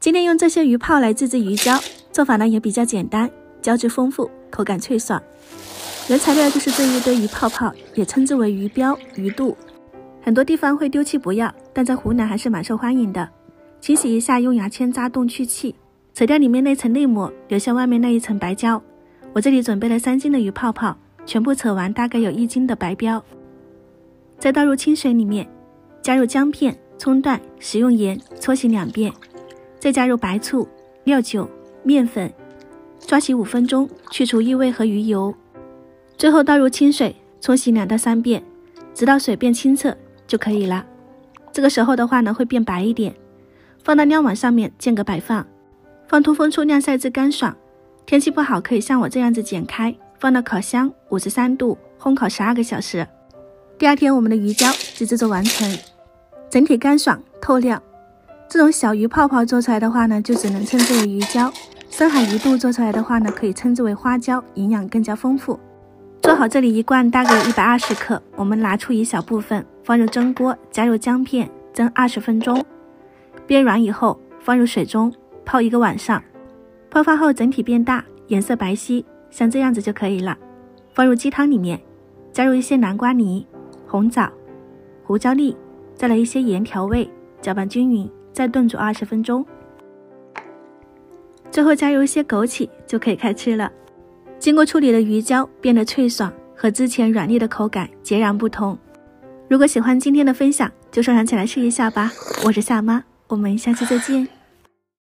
今天用这些鱼泡来自制鱼胶，做法呢也比较简单，胶质丰富，口感脆爽。原材料就是这一堆鱼泡泡，也称之为鱼标、鱼肚。很多地方会丢弃不要，但在湖南还是蛮受欢迎的。清洗一下，用牙签扎洞去气，扯掉里面那层内膜，留下外面那一层白胶。我这里准备了3斤的鱼泡泡，全部扯完大概有1斤的白标。再倒入清水里面，加入姜片、葱段、食用盐，搓洗2遍。再加入白醋、料酒、面粉，抓洗5分钟，去除异味和鱼油。最后倒入清水，冲洗2到3遍，直到水变清澈就可以了。这个时候的话呢，会变白一点。放到晾网上面间隔摆放，放通风处晾晒至干爽。天气不好可以像我这样子剪开，放到烤箱53度烘烤12个小时。第2天我们的鱼胶就制作完成，整体干爽透亮。这种小鱼泡泡做出来的话呢，就只能称之为鱼胶；深海鱼肚做出来的话呢，可以称之为花胶，营养更加丰富。做好这里一罐大概有120克，我们拿出一小部分，放入蒸锅，加入姜片，蒸20分钟。煸软以后，放入水中泡1个晚上。泡发后整体变大，颜色白皙，像这样子就可以了。放入鸡汤里面，加入一些南瓜泥、红枣、胡椒粒，再来一些盐调味，搅拌均匀。再炖煮20分钟，最后加入一些枸杞就可以开吃了。经过处理的鱼胶变得脆爽，和之前软腻的口感截然不同。如果喜欢今天的分享，就收藏起来试一下吧。我是夏妈，我们下期再见。